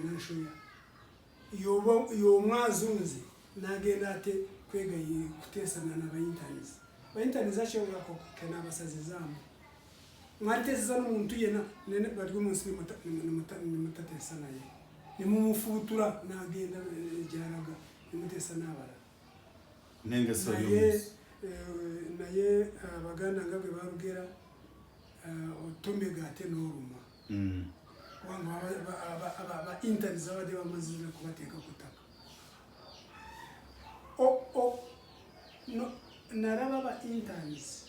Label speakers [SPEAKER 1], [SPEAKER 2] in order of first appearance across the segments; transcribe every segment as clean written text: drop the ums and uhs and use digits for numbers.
[SPEAKER 1] nashoya yo mwazunzi nagenda ate kwega kutesana na bayintaniz acho yako kana basazi zamu mwatesa n'umuntu yena nene bari umuslimu mutatesa naye nimumufutura nagenda jaraga nimutesa nabara
[SPEAKER 2] nenga
[SPEAKER 1] naye abaganda ngabwe barugera otomega ate n'oruma wangu aba interns abade bamazira kubateka kutaka no naraba ba interns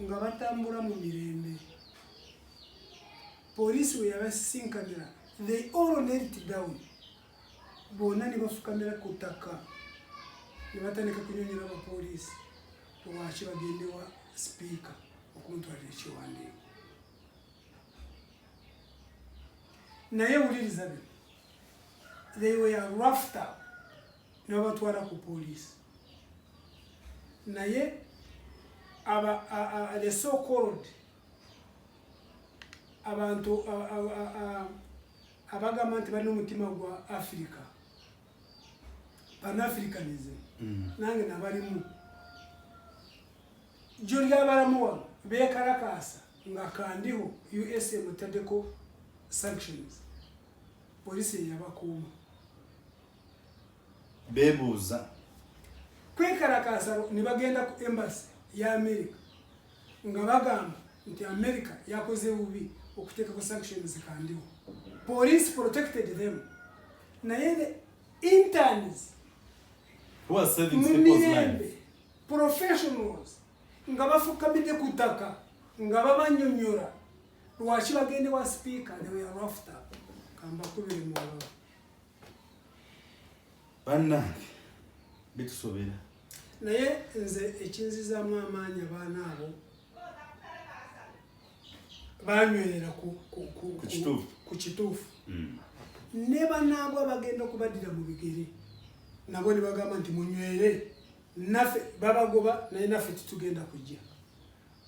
[SPEAKER 1] ngabatambura mu mirembe police we yabasinkanira they all knelt down bona ni bafukamira kutaka nibatandika kunyonyera aba police wachi bagende wa speaker okuntu alichi wandi naye uliriza be they were roughed up nabatwara ku police naye the so called abantu abagamanti bali n'umutima gwa Africa pan-Africanism nange nabalimu joli abaramuwa bekarakasa ngakandiho USA mutadeko sanctions police yabakuma
[SPEAKER 2] bebuza
[SPEAKER 1] kwekarakasa nibagenda ku embassy ya America ngabagamba nti America yakoze ubi okuteka ku sanctions kandiho police protected them naye the interns
[SPEAKER 2] who are saving people's lives
[SPEAKER 1] professionals ngabafukamide kutaka ngababanyonyora lwachi bagende wa speaker they were roughed up kamba kubiri mu
[SPEAKER 2] banna bitusobera
[SPEAKER 1] naye nze ekinziza mu amanya bana abo banywerera ku kituufu neba nabo bagenda kubadira mu bigere nabo ni bagamba nti munywere nafe babagoba naye nafe tugenda kujja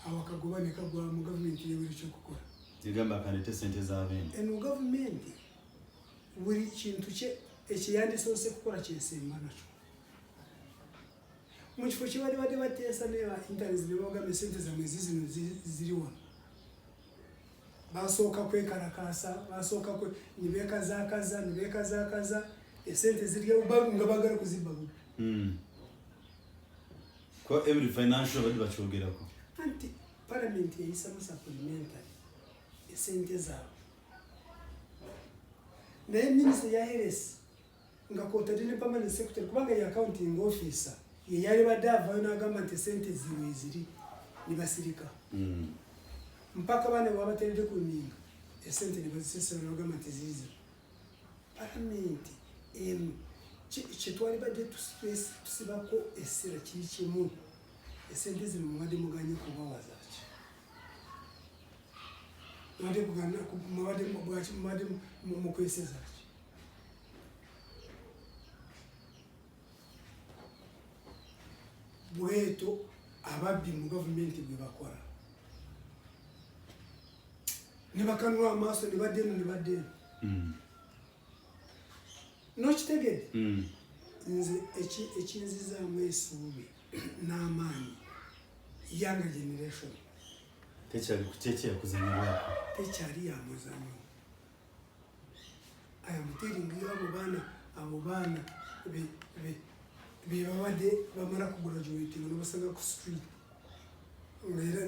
[SPEAKER 1] awakagoba ne kagwa mu government yebiri cyo gukora
[SPEAKER 2] yigamba kanete sente z'abende
[SPEAKER 1] eno government buri kintu cye ekiyandisose kukora kyesemba nacho mu kifo kibali bade batesa neba internet ziboga sente za mwezi ziriwa basoka kwekarakasa basoka kwe nibeka zakaza esente zirya ubagu ngabagara kuzibagu
[SPEAKER 2] ko every financial bali bachogerako
[SPEAKER 1] anti parliament yisa supplementary esente zabo naye minister ya health ngakota dine permanent secretary kubanga ya accounting officer ye yali badava na gamba sente ziri nibasirika mpaka bane wabaterede kuninga esente nibazisese na gamba zizi parliament chitwali bade to stress tusibako esira kikimu esente ziri mu made muganye kubawaza made bugana ku made mubwachi made mu kweseza bweto ababbi mu government bwe bakora nibakanwa amaso nibadde no chitegede nze ekinziza mwesubi n'amaanyi younger generation
[SPEAKER 2] techali kutetea kuzanyira
[SPEAKER 1] techali ya muzanyo I am telling you abo bana be babade bamara ku graduate ngo basaga ku street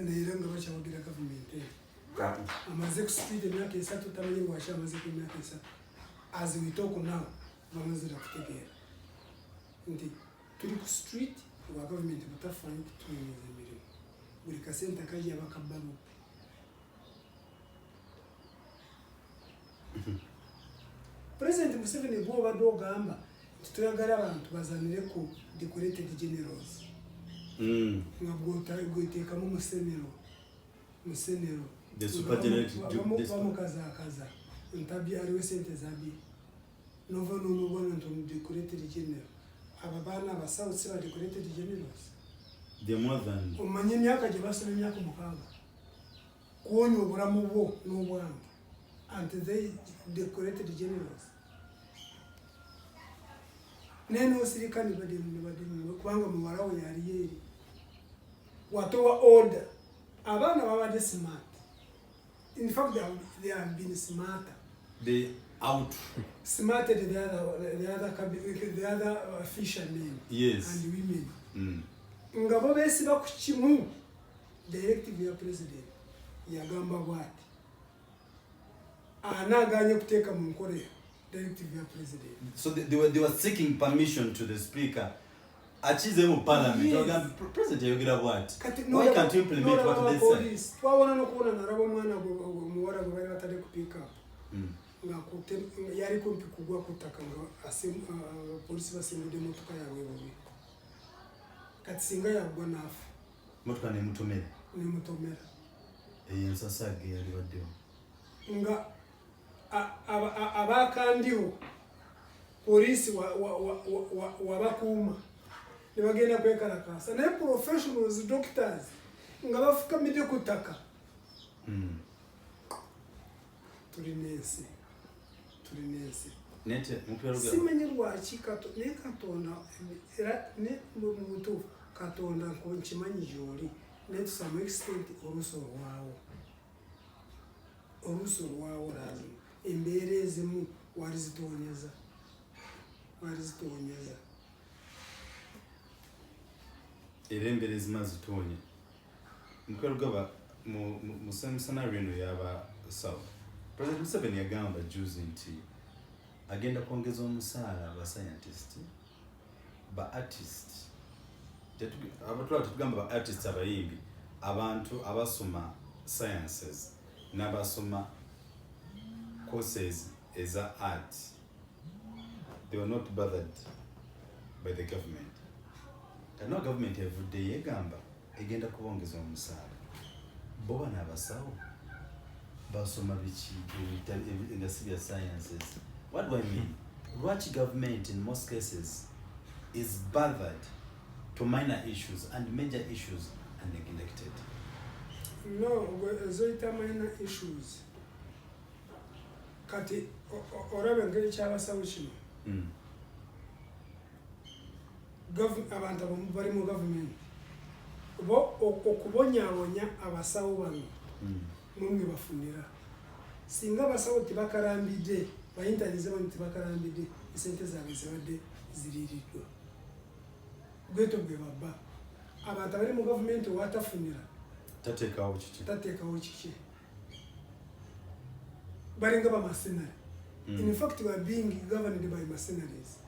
[SPEAKER 1] nera ngabacha bagira government amaze ku street emyaka 3 tamanye washa amaze ku myaka 3 as we talk now bamazira kutegera ndi turi ku street wa government butafanye kutunyeza imirimo buri kasenta kaje abakabano President Museveni go badogamba tutuyagara abantu bazanire ku decorated generals ngabwota gwiteka mu musenero
[SPEAKER 2] the supergeneral
[SPEAKER 1] bamukaza ntabya ari sente zabi novo no bona nto decorated general ababana abasauthi ba decorated generals
[SPEAKER 2] the more than
[SPEAKER 1] umanye myaka je basome myaka mukaga kuonyo oburamu bwo n'obwange and they decorated generals. Neno sirikani badini kubanga muwalawo yali yeri watowa order abana babadde smart. In fact they have been smarter.
[SPEAKER 2] They out
[SPEAKER 1] smarter the other fishermen,
[SPEAKER 2] yes,
[SPEAKER 1] and women.
[SPEAKER 2] Mm.
[SPEAKER 1] Ngabo besiba ku kimu directive ya president yagamba bwati anaganye kuteka mu nkore directive ya president.
[SPEAKER 2] So they were seeking permission to the speaker. Achize mu parliament. Yes. President yogira bwati. Why can't you implement what they say?
[SPEAKER 1] Twabona no kubona narabo mwana muwara ngo bari batade kupika. Ngakute yari kumpi kugwa kutaka ngo polisi basimide motoka yawe bobi. Kati singa yagwa nafu.
[SPEAKER 2] Motoka ne mutomera.
[SPEAKER 1] Ni mutomera.
[SPEAKER 2] Nsasa yali waddewo.
[SPEAKER 1] Nga abakandiho polisi wabakuma nebagenda kwekalakasa naye professionals doctors nga bafukamide kutaka. Tuli nesi
[SPEAKER 2] nete mupyaruga
[SPEAKER 1] simenye lwaki katonda era ne muntu katonda ko nkimanyi joli ne to some extent oluso lwawo lazima embeera ezimu walizitonyeza
[SPEAKER 2] era embeera ezimu azitonya. Mupyaruga mu scenario eno yaba South, President Museveni yagamba juzi nti agenda kwongeza omusaala ba scientist ba artist. Tugamba ba artist abayimbi abantu abasoma sciences n'abasoma courses eza art. They were not bothered by the government. No government evudde yegamba egenda kubongeza omusaala. Bo bana abasawo basoma biki in the sciences. What do I mean? Lwaki government in most cases is bothered to minor issues and major issues and neglected?
[SPEAKER 1] No, zoita minor issues. Kati orabe ngeri kyabasawo kino. Abantu bari mu government bo okubonyabonya abasawo bano mumwe bafunira singa abasawo tibakarambide bayintanize bano tibakarambide esente zaabwe zibadde ziriiriddwa gweto gwe baba abantu abali mu government watafunira
[SPEAKER 2] tateekawo kiki
[SPEAKER 1] balinga ba mercenary. In fact we are being governed by mercenaries.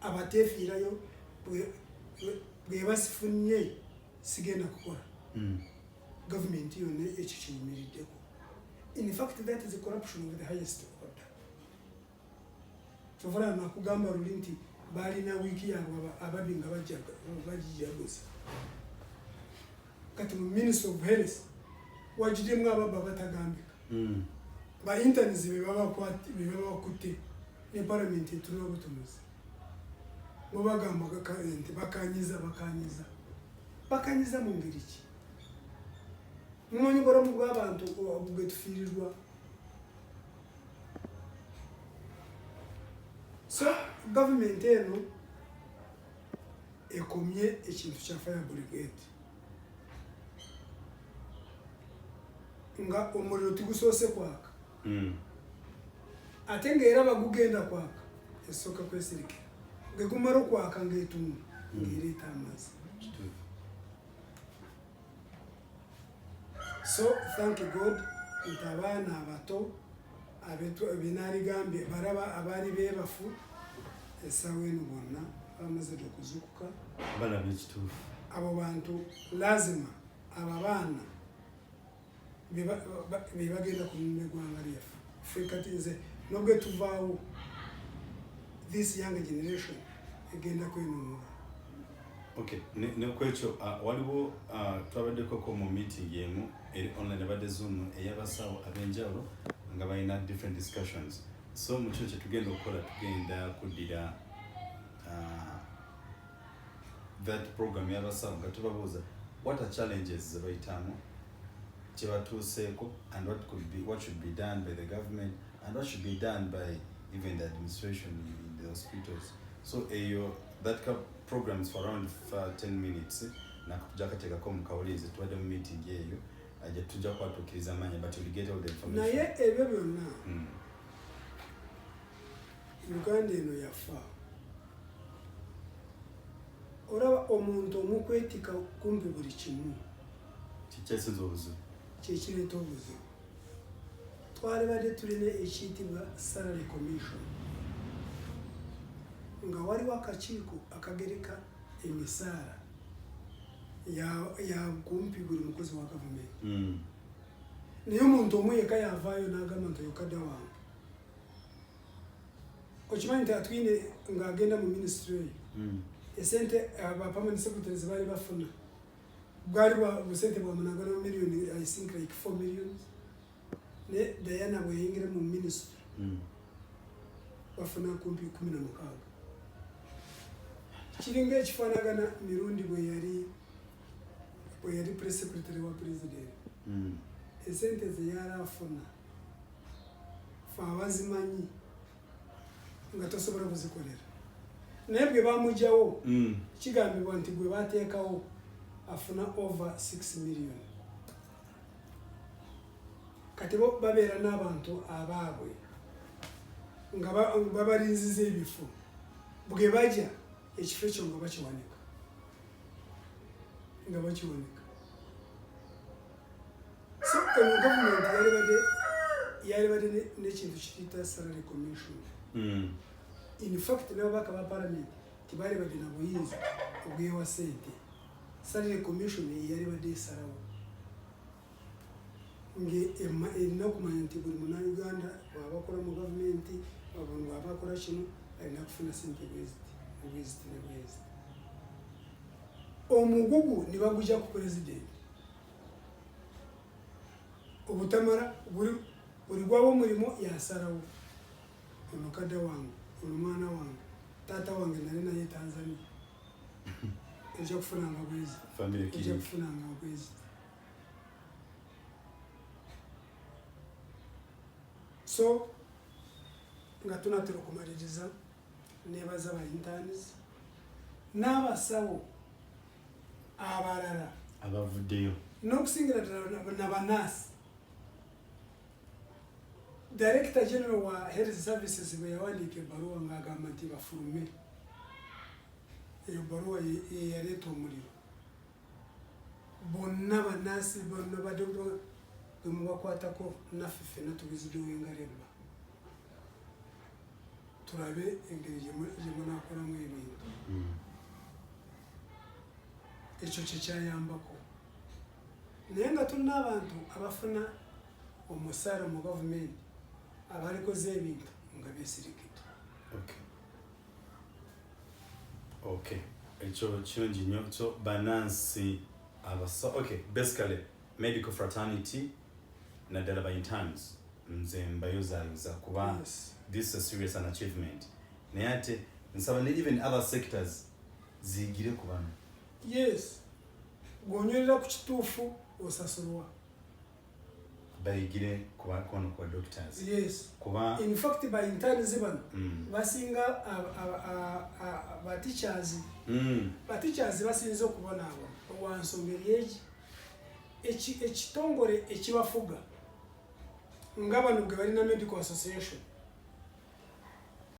[SPEAKER 1] Abatefiirayo bwe basifunye sigenda kukola. Government yone ekyo kiyimiriddeko. In fact that is a corruption of the highest order. Sovera nakugamba luli nti balina wiki yabo ababbi nga bagijaguza. Kati mu Minister of Health wajidemu ababba batagambika. Ba interns be babakutte ne parliament etuna obutunuzi. Bo bagamba nti bakanyiza mu ngeri ki. Mumanyi balamu bw'abantu bwe tufiirirwa. So government eno ekomye ekintu kya fire brigade. Nga omuliro tigusoose kwaka. Ate ng'era bagugenda kwaka esooka kwesirikira. Ngegumala okwaka ng'etumu ng'ereeta amazzi. So thank God nti abaana abato binaaligambye baraba abaali beebafu essaawa eno bonna bamaze okuzuukuka.
[SPEAKER 2] Balaba ekituufu.
[SPEAKER 1] Abo bantu lazima abo abaana be bagenda kunyuma eggwanga lyaffe. Ffe kati nze nobwe tuvaawo this young generation egenda kwenunula.
[SPEAKER 2] Okay, nekwekyo waliwo twabaddeko mu meeting emu eri online abadde Zoom ey'abasawo ab'enjawulo nga balina different discussions. So mu kyo kye tugenda okukola tugenda kuddira that program y'abasawo nga tubabuuza what are challenges ze bayitamu kyebatuuseeko and what should be done by the government and what should be done by even the administration in the hospitals. So that programs for around 10 minutes nakujakatekako mukawulize tuwadde mu meeting eyo aje tujja kwatukiriza amanya but we'll get all the information.
[SPEAKER 1] Naye ebyo byonna Uganda eno yafa. Oraba omuntu omukwetika kumpi buli kimu
[SPEAKER 2] kikyesinza obuzibu
[SPEAKER 1] kyekireeta obuzibu. Twalibadde tulina ekiyitibwa salary commission nga waliwo akakiiko akagereka emisaala ya kumpi buli mukozi wa gavumenti. Naye omuntu omu yekka yavaayo n'agamba nti yokadda wange. Okimanyi nti atwine ng'agenda mu ministry eyo esente aba permanent secretaries baali bafuna bwali busente bwa munagana million, I think like 4 million. Ne Diana bweyingira mu ministry bafuna kumpi 16. Kiringa ekifaanagana mirundi bwe yali press secretary wa president. Esente ze yali afuna fa abazimanyi nga tosobola kuzikolera. Naye bwe bamugyawo kigambibwa nti bwe bateekawo afuna over 6 million. Kati bo babeera n'abantu abaabwe nga babalinziza ebifo bwe bajja ekifo ekyo nga bakiwanika so government yalibadde n'ekintu kiyita salary commission. In fact n'ababaka ba parliament tibalibadde na buyinza obwewa sente. Salary commission yalibadde esalawo erina okumanya nti buli munnayuganda bw'abakola mu gavumenti bw'abakola kino alina kufuna sente bweziti. Omugugu ne bagujja ku president obutamala buli gwaba omulimo yasalawo ono kadde wange ono mwana wange taata wange nali naye Tanzania ojja kufunanga bwezi. So nga tunatera okumaliriza nebaza ba interns n'abasawo abalala
[SPEAKER 2] abavuddeyo
[SPEAKER 1] n'okusingira ddala n'abanaasi. Director General wa Health Services bwe yawandiika ebbaluwa ng'agamba nti bafulume. Eyo bbaluwa yaleeta omuliro. Bonna banaasi bonna badokita bwe mubakwatako naffe ffenna tubizidowenga rebba tulabe engeri gye munaakolamu ebintu. Ekyo kyekyayambako. Naye nga tulina abantu abafuna omusaala mu gavumenti abalikoze ebintu nga beesirikidde.
[SPEAKER 2] Okay. Ekyo kirungi nnyo. So banansi basically medical fraternity naddala ba interns nze mbayozayoza kuba this is a serious an achievement. Naye ate nsaba ne even other sectors ziyigire ku bano.
[SPEAKER 1] Yes. Gw'onywerera ku kituufu osasulwa.
[SPEAKER 2] Bayigire kuba kono kwa doctors.
[SPEAKER 1] Yes.
[SPEAKER 2] Kuba
[SPEAKER 1] in fact by interns bano basinga ba teachers. Ba teachers basinze okubona abo wansongeri ekitongole ekibafuga nga bano ge balina medical association